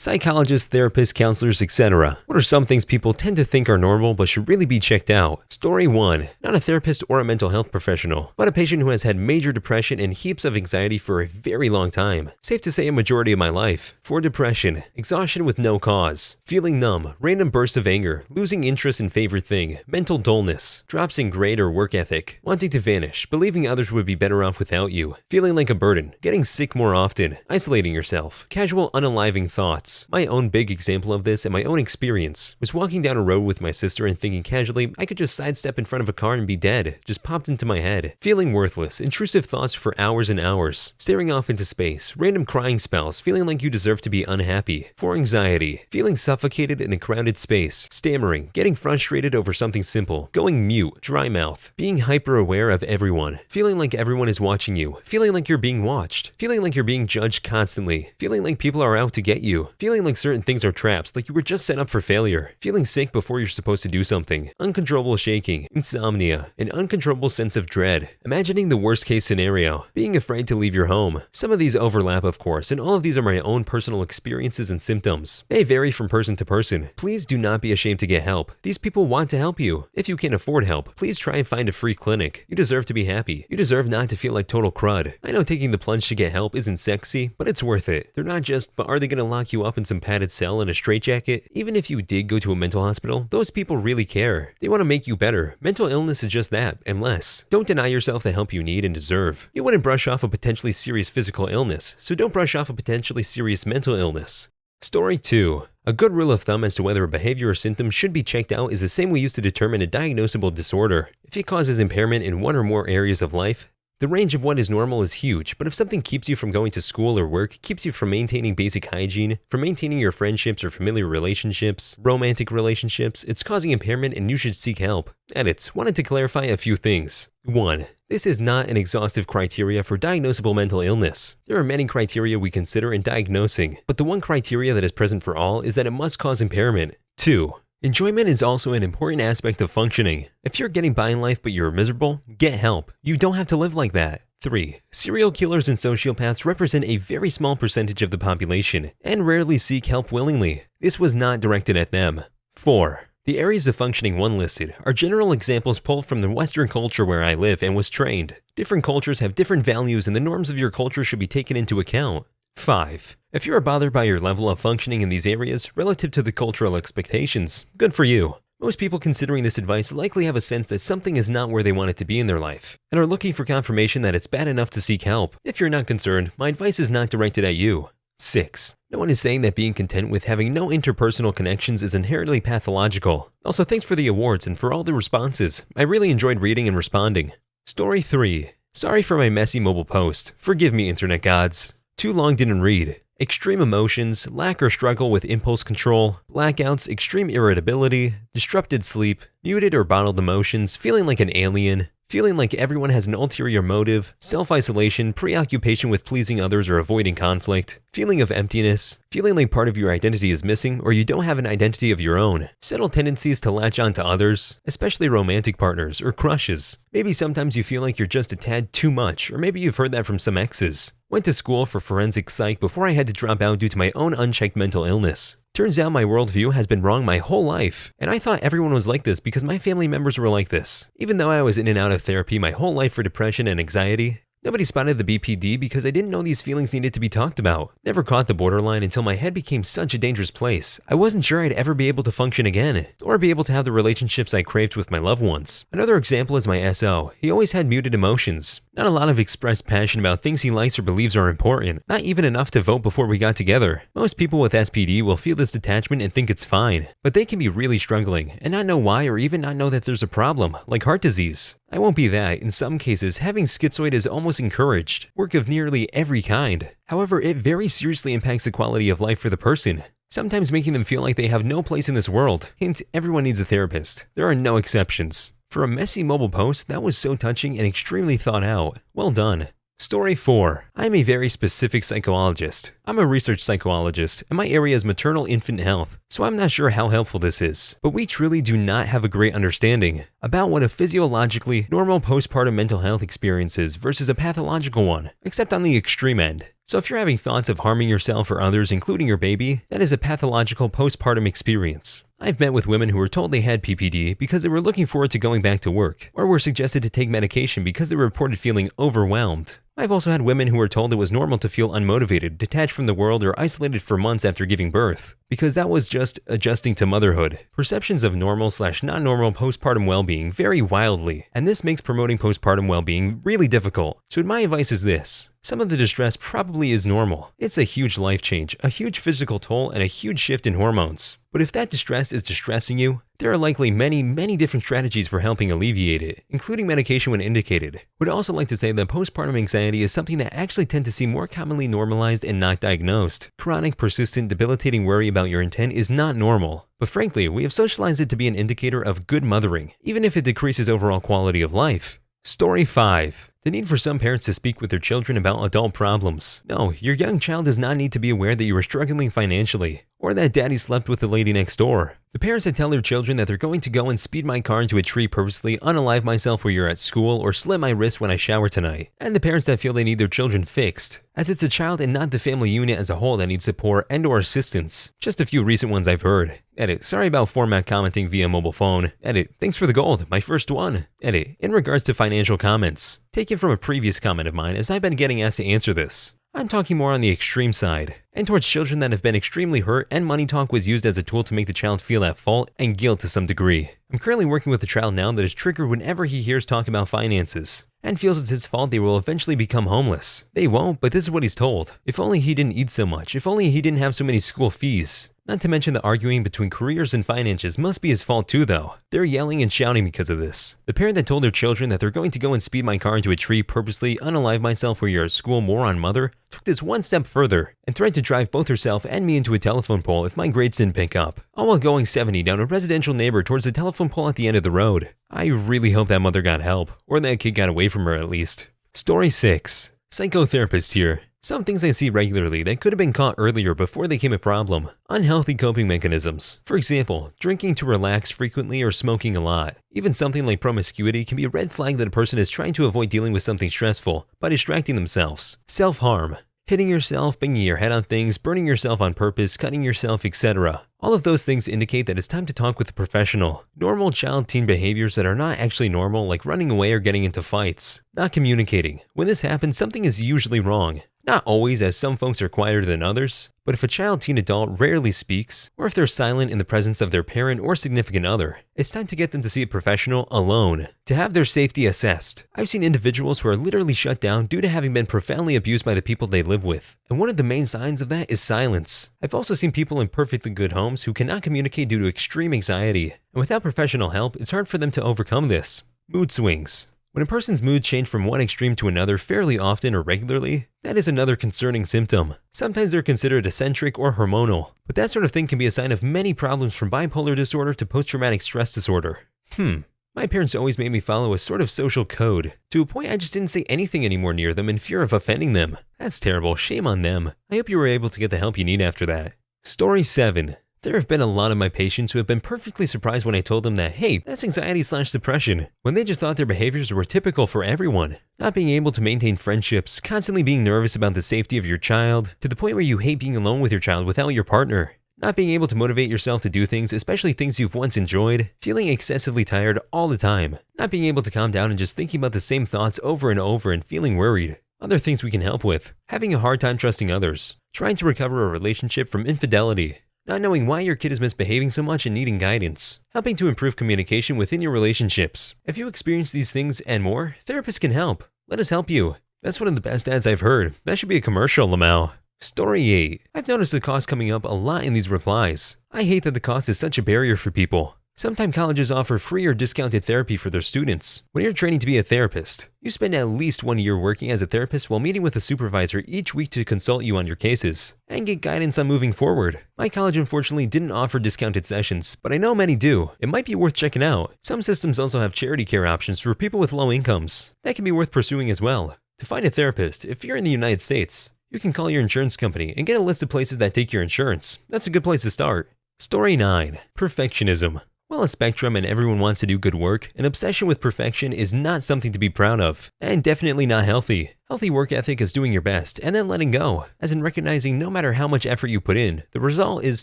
Psychologists, therapists, counselors, etc. What are some things people tend to think are normal but should really be checked out? Story 1. Not a therapist or a mental health professional, but a patient who has had major depression and heaps of anxiety for a very long time. Safe to say a majority of my life. For depression, exhaustion with no cause, feeling numb, random bursts of anger, losing interest in favorite thing, mental dullness, drops in grade or work ethic, wanting to vanish, believing others would be better off without you, feeling like a burden, getting sick more often, isolating yourself, casual unaliving thoughts. My own big example of this and my own experience was walking down a road with my sister and thinking casually I could just sidestep in front of a car and be dead. Just popped into my head. Feeling worthless, intrusive thoughts for hours and hours, staring off into space, random crying spells, feeling like you deserve to be unhappy. For anxiety, feeling suffocated in a crowded space, stammering, getting frustrated over something simple, going mute, dry mouth, being hyper aware of everyone, feeling like everyone is watching you, feeling like you're being watched, feeling like you're being judged constantly, feeling like people are out to get you, feeling like certain things are traps, like you were just set up for failure, feeling sick before you're supposed to do something, uncontrollable shaking, insomnia, an uncontrollable sense of dread, imagining the worst case scenario, being afraid to leave your home. Some of these overlap, of course, and all of these are my own personal experiences and symptoms. They vary from person to person. Please do not be ashamed to get help. These people want to help you. If you can't afford help, please try and find a free clinic. You deserve to be happy. You deserve not to feel like total crud. I know taking the plunge to get help isn't sexy, but it's worth it. They're not just, but are they gonna lock you up in some padded cell in a straitjacket? Even if you did go to a mental hospital, those people really care. They want to make you better. Mental illness is just that, and less. Don't deny yourself the help you need and deserve. You wouldn't brush off a potentially serious physical illness, so don't brush off a potentially serious mental illness. Story 2. A good rule of thumb as to whether a behavior or symptom should be checked out is the same we use to determine a diagnosable disorder. If it causes impairment in one or more areas of life, the range of what is normal is huge, but if something keeps you from going to school or work, keeps you from maintaining basic hygiene, from maintaining your friendships or familiar relationships, romantic relationships, it's causing impairment and you should seek help. Edits. Wanted to clarify a few things. 1. This is not an exhaustive criteria for diagnosable mental illness. There are many criteria we consider in diagnosing, but the one criteria that is present for all is that it must cause impairment. 2. Enjoyment is also an important aspect of functioning. If you're getting by in life but you're miserable, get help. You don't have to live like that. 3. Serial killers and sociopaths represent a very small percentage of the population and rarely seek help willingly. This was not directed at them. 4. The areas of functioning one listed are general examples pulled from the Western culture where I live and was trained. Different cultures have different values and the norms of your culture should be taken into account. 5. If you are bothered by your level of functioning in these areas relative to the cultural expectations, good for you. Most people considering this advice likely have a sense that something is not where they want it to be in their life, and are looking for confirmation that it's bad enough to seek help. If you're not concerned, my advice is not directed at you. 6. No one is saying that being content with having no interpersonal connections is inherently pathological. Also, thanks for the awards and for all the responses. I really enjoyed reading and responding. Story 3. Sorry for my messy mobile post. Forgive me, internet gods. Too long didn't read. Extreme emotions, lack or struggle with impulse control, blackouts, extreme irritability, disrupted sleep, muted or bottled emotions, feeling like an alien, feeling like everyone has an ulterior motive, self-isolation, preoccupation with pleasing others or avoiding conflict, feeling of emptiness, feeling like part of your identity is missing or you don't have an identity of your own, settled tendencies to latch on to others, especially romantic partners or crushes. Maybe sometimes you feel like you're just a tad too much, or maybe you've heard that from some exes. Went to school for forensic psych before I had to drop out due to my own unchecked mental illness. Turns out my worldview has been wrong my whole life, and I thought everyone was like this because my family members were like this. Even though I was in and out of therapy my whole life for depression and anxiety, nobody spotted the BPD because I didn't know these feelings needed to be talked about. Never caught the borderline until my head became such a dangerous place. I wasn't sure I'd ever be able to function again, or be able to have the relationships I craved with my loved ones. Another example is my SO. He always had muted emotions. Not a lot of expressed passion about things he likes or believes are important. Not even enough to vote before we got together. Most people with SPD will feel this detachment and think it's fine, but they can be really struggling and not know why or even not know that there's a problem, like heart disease. I won't be that. In some cases, having schizoid is almost encouraged. Work of nearly every kind. However, it very seriously impacts the quality of life for the person, sometimes making them feel like they have no place in this world. Hint, everyone needs a therapist. There are no exceptions. For a messy mobile post, that was so touching and extremely thought out. Well done. Story 4. I'm a very specific psychologist. I'm a research psychologist, and my area is maternal infant health, so I'm not sure how helpful this is. But we truly do not have a great understanding about what a physiologically normal postpartum mental health experience is versus a pathological one, except on the extreme end. So if you're having thoughts of harming yourself or others, including your baby, that is a pathological postpartum experience. I've met with women who were told they had PPD because they were looking forward to going back to work, or were suggested to take medication because they were reported feeling overwhelmed. I've also had women who were told it was normal to feel unmotivated, detached from the world, or isolated for months after giving birth, because that was just adjusting to motherhood. Perceptions of normal/non-normal postpartum well-being vary wildly, and this makes promoting postpartum well-being really difficult. So my advice is this: some of the distress probably is normal. It's a huge life change, a huge physical toll, and a huge shift in hormones. But if that distress is distressing you, there are likely many different strategies for helping alleviate it, including medication when indicated. Would also like to say that postpartum anxiety is something that actually tend to see more commonly normalized and not diagnosed. Chronic, persistent, debilitating worry about your intent is not normal. But frankly, we have socialized it to be an indicator of good mothering, even if it decreases overall quality of life. Story 5. The need for some parents to speak with their children about adult problems. No, your young child does not need to be aware that you are struggling financially, or that daddy slept with the lady next door. The parents that tell their children that they're going to go and speed my car into a tree purposely, unalive myself while you're at school, or slit my wrist when I shower tonight. And the parents that feel they need their children fixed, as it's a child and not the family unit as a whole that needs support and/or assistance. Just a few recent ones I've heard. Edit. Sorry about format commenting via mobile phone. Edit. Thanks for the gold. My first one. Edit. In regards to financial comments. Taken from a previous comment of mine, as I've been getting asked to answer this. I'm talking more on the extreme side, and towards children that have been extremely hurt, and money talk was used as a tool to make the child feel at fault and guilt to some degree. I'm currently working with a child now that is triggered whenever he hears talk about finances, and feels it's his fault they will eventually become homeless. They won't, but this is what he's told. If only he didn't eat so much, if only he didn't have so many school fees. Not to mention the arguing between careers and finances must be his fault too though. They're yelling and shouting because of this. The parent that told their children that they're going to go and speed my car into a tree purposely, unalive myself where you're at school, moron mother, took this one step further and threatened to drive both herself and me into a telephone pole if my grades didn't pick up, all while going 70 down a residential neighbor towards the telephone pole at the end of the road. I really hope that mother got help, or that kid got away from her at least. Story 6. Psychotherapist here. Some things I see regularly that could have been caught earlier before they became a problem. Unhealthy coping mechanisms. For example, drinking to relax frequently or smoking a lot. Even something like promiscuity can be a red flag that a person is trying to avoid dealing with something stressful by distracting themselves. Self-harm. Hitting yourself, banging your head on things, burning yourself on purpose, cutting yourself, etc. All of those things indicate that it's time to talk with a professional. Normal child-teen behaviors that are not actually normal, like running away or getting into fights. Not communicating. When this happens, something is usually wrong. Not always, as some folks are quieter than others, but if a child, teen, adult rarely speaks, or if they're silent in the presence of their parent or significant other, it's time to get them to see a professional alone, to have their safety assessed. I've seen individuals who are literally shut down due to having been profoundly abused by the people they live with, and one of the main signs of that is silence. I've also seen people in perfectly good homes who cannot communicate due to extreme anxiety, and without professional help, it's hard for them to overcome this. Mood swings. When a person's mood changes from one extreme to another fairly often or regularly, that is another concerning symptom. Sometimes they're considered eccentric or hormonal, but that sort of thing can be a sign of many problems from bipolar disorder to post-traumatic stress disorder. My parents always made me follow a sort of social code, to a point I just didn't say anything anymore near them in fear of offending them. That's terrible, shame on them. I hope you were able to get the help you need after that. Story 7. There have been a lot of my patients who have been perfectly surprised when I told them that, hey, that's anxiety/depression, when they just thought their behaviors were typical for everyone. Not being able to maintain friendships, constantly being nervous about the safety of your child, to the point where you hate being alone with your child without your partner. Not being able to motivate yourself to do things, especially things you've once enjoyed, feeling excessively tired all the time, not being able to calm down and just thinking about the same thoughts over and over and feeling worried. Other things we can help with, having a hard time trusting others, trying to recover a relationship from infidelity, not knowing why your kid is misbehaving so much and needing guidance, helping to improve communication within your relationships. If you experience these things and more, therapists can help. Let us help you. That's one of the best ads I've heard. That should be a commercial, Lamau. Story 8. I've noticed the cost coming up a lot in these replies. I hate that the cost is such a barrier for people. Sometimes colleges offer free or discounted therapy for their students. When you're training to be a therapist, you spend at least 1 year working as a therapist while meeting with a supervisor each week to consult you on your cases and get guidance on moving forward. My college unfortunately didn't offer discounted sessions, but I know many do. It might be worth checking out. Some systems also have charity care options for people with low incomes. That can be worth pursuing as well. To find a therapist, if you're in the United States, you can call your insurance company and get a list of places that take your insurance. That's a good place to start. Story 9. Perfectionism. While a spectrum and everyone wants to do good work, an obsession with perfection is not something to be proud of, and definitely not healthy. Healthy work ethic is doing your best and then letting go, as in recognizing no matter how much effort you put in, the result is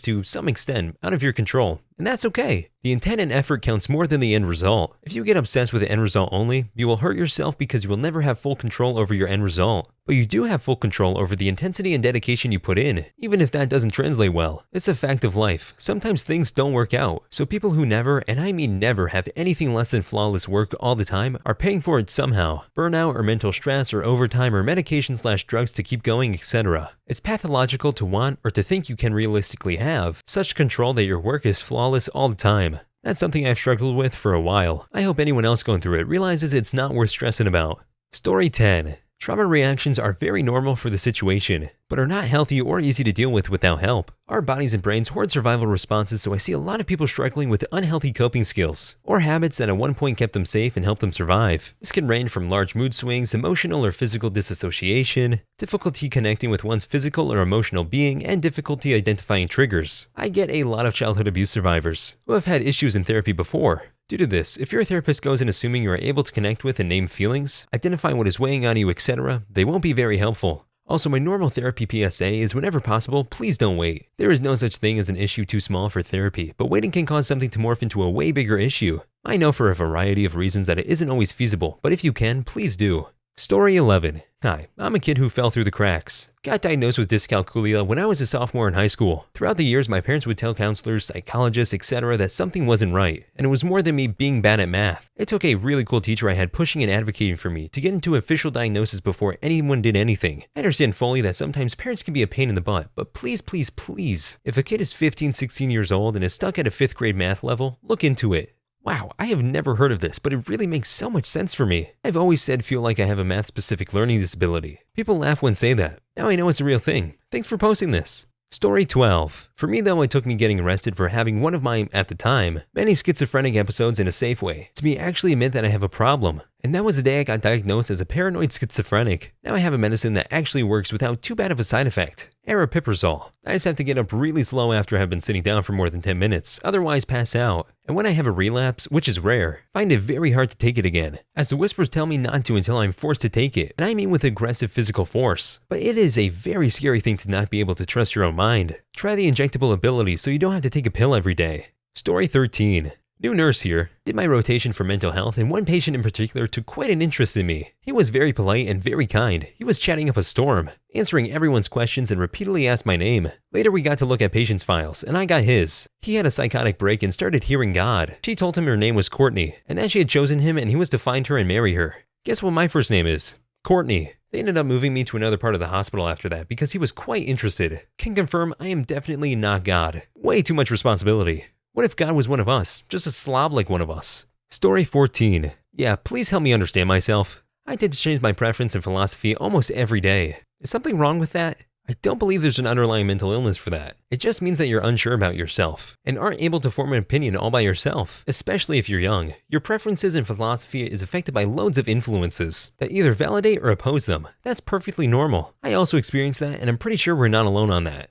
to some extent out of your control, and that's okay. The intent and effort counts more than the end result. If you get obsessed with the end result only, you will hurt yourself because you will never have full control over your end result. But you do have full control over the intensity and dedication you put in, even if that doesn't translate well. It's a fact of life. Sometimes things don't work out, so people who never, and I mean never, have anything less than flawless work all the time are paying for it somehow. Burnout or mental stress or overtime or medication/drugs to keep going, etc. It's pathological to want or to think you can realistically have such control that your work is flawless all the time. That's something I've struggled with for a while. I hope anyone else going through it realizes it's not worth stressing about. Story 10. Trauma reactions are very normal for the situation, but are not healthy or easy to deal with without help. Our bodies and brains hoard survival responses, so I see a lot of people struggling with unhealthy coping skills, or habits that at one point kept them safe and helped them survive. This can range from large mood swings, emotional or physical disassociation, difficulty connecting with one's physical or emotional being, and difficulty identifying triggers. I get a lot of childhood abuse survivors who have had issues in therapy before. Due to this, if your therapist goes in assuming you are able to connect with and name feelings, identify what is weighing on you, etc., they won't be very helpful. Also, my normal therapy PSA is whenever possible, please don't wait. There is no such thing as an issue too small for therapy, but waiting can cause something to morph into a way bigger issue. I know for a variety of reasons that it isn't always feasible, but if you can, please do. Story 11. Hi, I'm a kid who fell through the cracks. Got diagnosed with dyscalculia when I was a sophomore in high school. Throughout the years, my parents would tell counselors, psychologists, etc. that something wasn't right, and it was more than me being bad at math. It took a really cool teacher I had pushing and advocating for me to get into official diagnosis before anyone did anything. I understand fully that sometimes parents can be a pain in the butt, but please, please, please, if a kid is 15, 16 years old and is stuck at a 5th grade math level, look into it. Wow, I have never heard of this, but it really makes so much sense for me. I've always said feel like I have a math-specific learning disability. People laugh when say that. Now I know it's a real thing. Thanks for posting this. Story 12. For me though, it took me getting arrested for having one of my, at the time, many schizophrenic episodes in a safe way, to me actually admit that I have a problem. And that was the day I got diagnosed as a paranoid schizophrenic. Now I have a medicine that actually works without too bad of a side effect. Aripiprazole. I just have to get up really slow after I have been sitting down for more than 10 minutes, otherwise pass out. And when I have a relapse, which is rare, find it very hard to take it again, as the whispers tell me not to until I'm forced to take it, and I mean with aggressive physical force. But it is a very scary thing to not be able to trust your own mind. Try the injectable ability so you don't have to take a pill every day. Story 13. New nurse here. Did my rotation for mental health, and one patient in particular took quite an interest in me. He was very polite and very kind. He was chatting up a storm, answering everyone's questions and repeatedly asked my name. Later we got to look at patients' files, and I got his. He had a psychotic break and started hearing God. She told him her name was Courtney, and that she had chosen him and he was to find her and marry her. Guess what my first name is? Courtney. They ended up moving me to another part of the hospital after that because he was quite interested. Can confirm I am definitely not God. Way too much responsibility. What if God was one of us, just a slob like one of us? Story 14. Yeah, please help me understand myself. I tend to change my preference and philosophy almost every day. Is something wrong with that? I don't believe there's an underlying mental illness for that. It just means that you're unsure about yourself and aren't able to form an opinion all by yourself, especially if you're young. Your preferences and philosophy is affected by loads of influences that either validate or oppose them. That's perfectly normal. I also experience that, and I'm pretty sure we're not alone on that.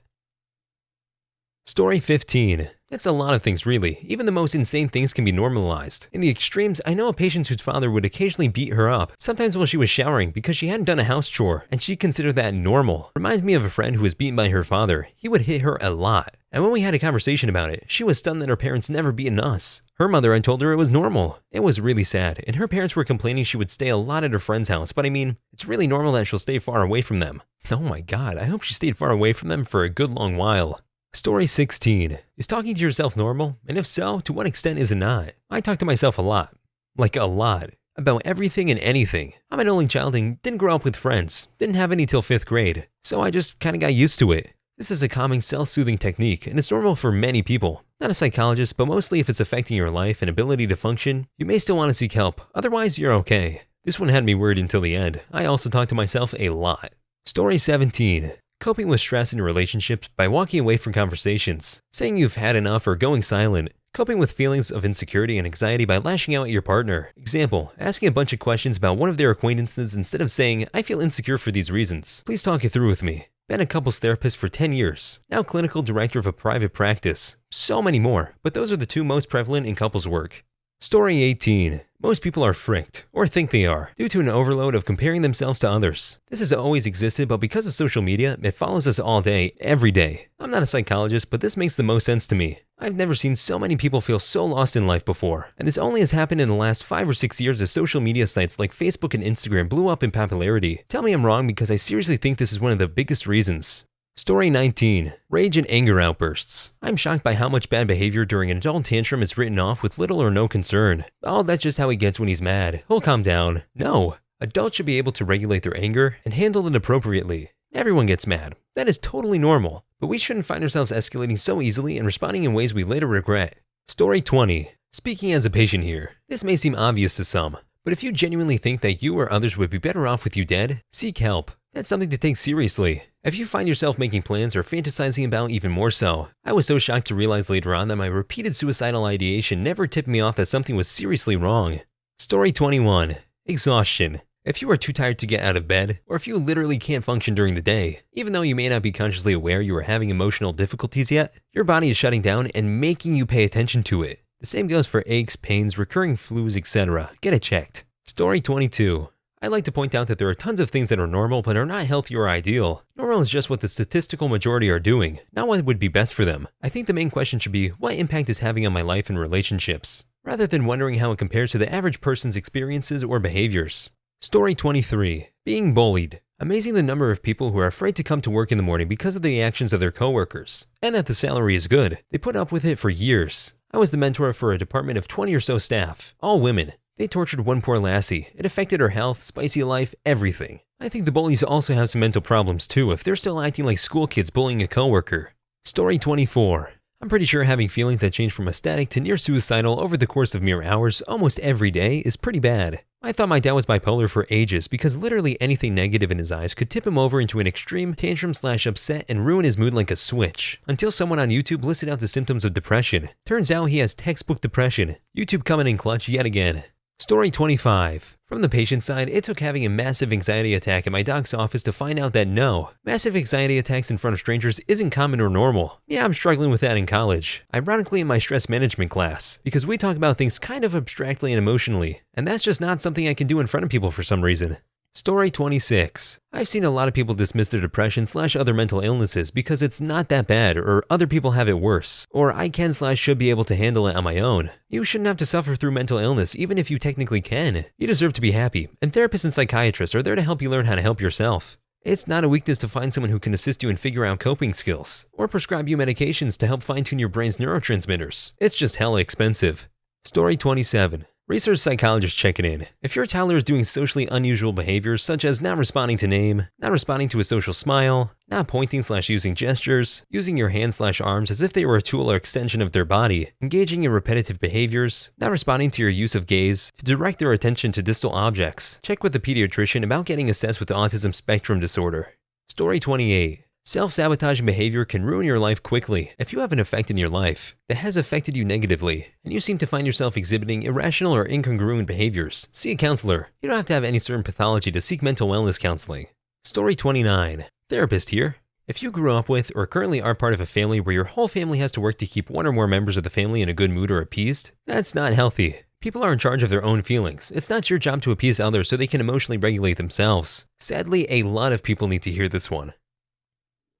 Story 15. That's a lot of things really. Even the most insane things can be normalized. In the extremes, I know a patient whose father would occasionally beat her up, sometimes while she was showering because she hadn't done a house chore, and she considered that normal. Reminds me of a friend who was beaten by her father. He would hit her a lot. And when we had a conversation about it, she was stunned that her parents never beaten us. Her mother had told her it was normal. It was really sad, and her parents were complaining she would stay a lot at her friend's house, but I mean, it's really normal that she'll stay far away from them. Oh my god, I hope she stayed far away from them for a good long while. Story 16. Is talking to yourself normal? And if so, to what extent is it not? I talk to myself a lot. Like a lot. About everything and anything. I'm an only child and didn't grow up with friends. Didn't have any till 5th grade. So I just kinda got used to it. This is a calming, self-soothing technique, and it's normal for many people. Not a psychologist, but mostly if it's affecting your life and ability to function, you may still want to seek help. Otherwise, you're okay. This one had me worried until the end. I also talk to myself a lot. Story 17. Coping with stress in relationships by walking away from conversations, saying you've had enough or going silent. Coping with feelings of insecurity and anxiety by lashing out at your partner. Example, asking a bunch of questions about one of their acquaintances instead of saying, I feel insecure for these reasons. Please talk it through with me. Been a couples therapist for 10 years. Now clinical director of a private practice. So many more, but those are the two most prevalent in couples work. Story 18. Most people are fricked, or think they are, due to an overload of comparing themselves to others. This has always existed, but because of social media, it follows us all day, every day. I'm not a psychologist, but this makes the most sense to me. I've never seen so many people feel so lost in life before, and this only has happened in the last 5 or 6 years as social media sites like Facebook and Instagram blew up in popularity. Tell me I'm wrong, because I seriously think this is one of the biggest reasons. Story 19. Rage and anger outbursts. I'm shocked by how much bad behavior during an adult tantrum is written off with little or no concern. Oh, that's just how he gets when he's mad. He'll calm down. No. Adults should be able to regulate their anger and handle it appropriately. Everyone gets mad. That is totally normal. But we shouldn't find ourselves escalating so easily and responding in ways we later regret. Story 20. Speaking as a patient here. This may seem obvious to some, but if you genuinely think that you or others would be better off with you dead, seek help. That's something to take seriously. If you find yourself making plans or fantasizing about, even more so. I was so shocked to realize later on that my repeated suicidal ideation never tipped me off that something was seriously wrong. Story 21. Exhaustion. If you are too tired to get out of bed, or if you literally can't function during the day, even though you may not be consciously aware you are having emotional difficulties yet, your body is shutting down and making you pay attention to it. The same goes for aches, pains, recurring flus, etc. Get it checked. Story 22. I'd like to point out that there are tons of things that are normal but are not healthy or ideal. Normal is just what the statistical majority are doing, not what would be best for them. I think the main question should be, what impact is having on my life and relationships, rather than wondering how it compares to the average person's experiences or behaviors. Story 23. Being bullied. Amazing the number of people who are afraid to come to work in the morning because of the actions of their coworkers, and that the salary is good. They put up with it for years. I was the mentor for a department of 20 or so staff, all women. They tortured one poor lassie. It affected her health, spicy life, everything. I think the bullies also have some mental problems too if they're still acting like school kids bullying a coworker. Story 24. I'm pretty sure having feelings that change from ecstatic to near suicidal over the course of mere hours almost every day is pretty bad. I thought my dad was bipolar for ages because literally anything negative in his eyes could tip him over into an extreme tantrum/upset and ruin his mood like a switch. Until someone on YouTube listed out the symptoms of depression. Turns out he has textbook depression. YouTube coming in clutch yet again. Story 25. From the patient side, it took having a massive anxiety attack at my doc's office to find out that no, massive anxiety attacks in front of strangers isn't common or normal. Yeah, I'm struggling with that in college. Ironically in my stress management class, because we talk about things kind of abstractly and emotionally, and that's just not something I can do in front of people for some reason. Story 26. I've seen a lot of people dismiss their depression/other mental illnesses because it's not that bad, or other people have it worse, or I can/should be able to handle it on my own. You shouldn't have to suffer through mental illness even if you technically can. You deserve to be happy, and therapists and psychiatrists are there to help you learn how to help yourself. It's not a weakness to find someone who can assist you and figure out coping skills, or prescribe you medications to help fine-tune your brain's neurotransmitters. It's just hella expensive. Story 27. Research psychologists checking in. If your toddler is doing socially unusual behaviors such as not responding to name, not responding to a social smile, not pointing/using gestures, using your hands/arms as if they were a tool or extension of their body, engaging in repetitive behaviors, not responding to your use of gaze, to direct their attention to distal objects, check with the pediatrician about getting assessed with the autism spectrum disorder. Story 28. Self-sabotaging behavior can ruin your life quickly. If you have an effect in your life that has affected you negatively, and you seem to find yourself exhibiting irrational or incongruent behaviors, see a counselor. You don't have to have any certain pathology to seek mental wellness counseling. Story 29. Therapist here. If you grew up with or currently are part of a family where your whole family has to work to keep one or more members of the family in a good mood or appeased, that's not healthy. People are in charge of their own feelings. It's not your job to appease others so they can emotionally regulate themselves. Sadly, a lot of people need to hear this one.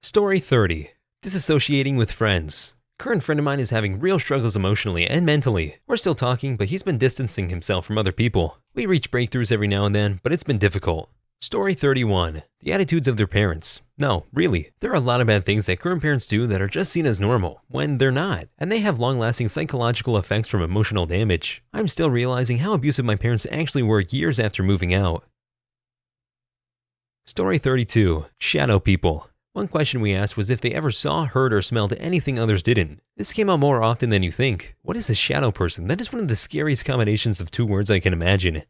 Story 30. Disassociating with friends. Current friend of mine is having real struggles emotionally and mentally. We're still talking, but he's been distancing himself from other people. We reach breakthroughs every now and then, but it's been difficult. Story 31. The attitudes of their parents. No, really, there are a lot of bad things that current parents do that are just seen as normal, when they're not, and they have long-lasting psychological effects from emotional damage. I'm still realizing how abusive my parents actually were years after moving out. Story 32. Shadow people. One question we asked was if they ever saw, heard, or smelled anything others didn't. This came out more often than you think. What is a shadow person? That is one of the scariest combinations of two words I can imagine.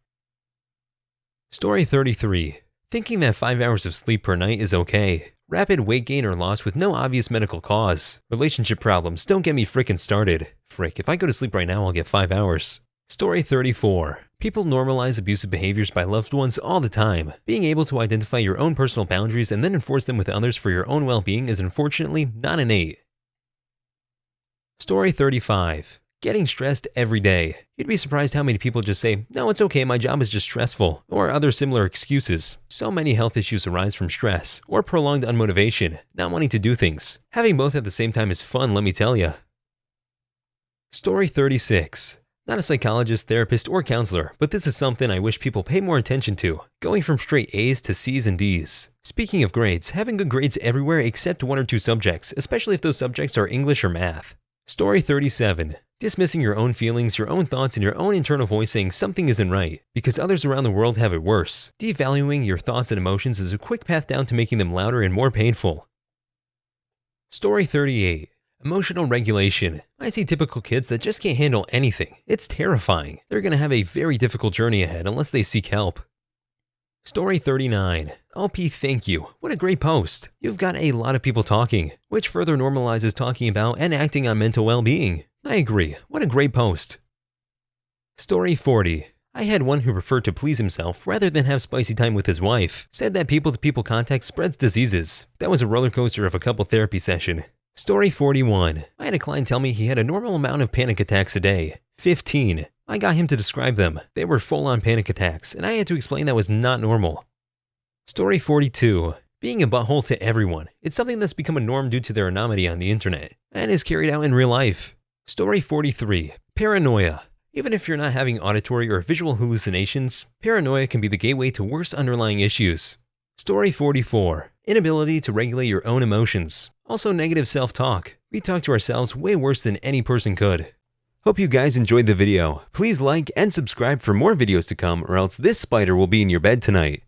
Story 33. Thinking that 5 hours of sleep per night is okay. Rapid weight gain or loss with no obvious medical cause. Relationship problems, don't get me frickin' started. Frick, if I go to sleep right now, I'll get 5 hours. Story 34. People normalize abusive behaviors by loved ones all the time. Being able to identify your own personal boundaries and then enforce them with others for your own well-being is unfortunately not innate. Story 35. Getting stressed every day. You'd be surprised how many people just say, "No, it's okay, my job is just stressful," or other similar excuses. So many health issues arise from stress or prolonged unmotivation, not wanting to do things. Having both at the same time is fun, let me tell ya. Story 36. Not a psychologist, therapist, or counselor, but this is something I wish people pay more attention to. Going from straight A's to C's and D's. Speaking of grades, having good grades everywhere except 1 or 2 subjects, especially if those subjects are English or math. Story 37. Dismissing your own feelings, your own thoughts, and your own internal voice saying something isn't right, because others around the world have it worse. Devaluing your thoughts and emotions is a quick path down to making them louder and more painful. Story 38. Emotional regulation. I see typical kids that just can't handle anything. It's terrifying. They're going to have a very difficult journey ahead unless they seek help. Story 39. LP, thank you. What a great post. You've got a lot of people talking, which further normalizes talking about and acting on mental well-being. I agree. What a great post. Story 40. I had one who preferred to please himself rather than have spicy time with his wife. Said that people-to-people contact spreads diseases. That was a roller coaster of a couple therapy session. Story 41. I had a client tell me he had a normal amount of panic attacks a day. 15. I got him to describe them. They were full-on panic attacks, and I had to explain that was not normal. Story 42. Being a butthole to everyone. It's something that's become a norm due to their anonymity on the internet, and is carried out in real life. Story 43. Paranoia. Even if you're not having auditory or visual hallucinations, paranoia can be the gateway to worse underlying issues. Story 44. Inability to regulate your own emotions. Also negative self-talk. We talk to ourselves way worse than any person could. Hope you guys enjoyed the video. Please like and subscribe for more videos to come, or else this spider will be in your bed tonight.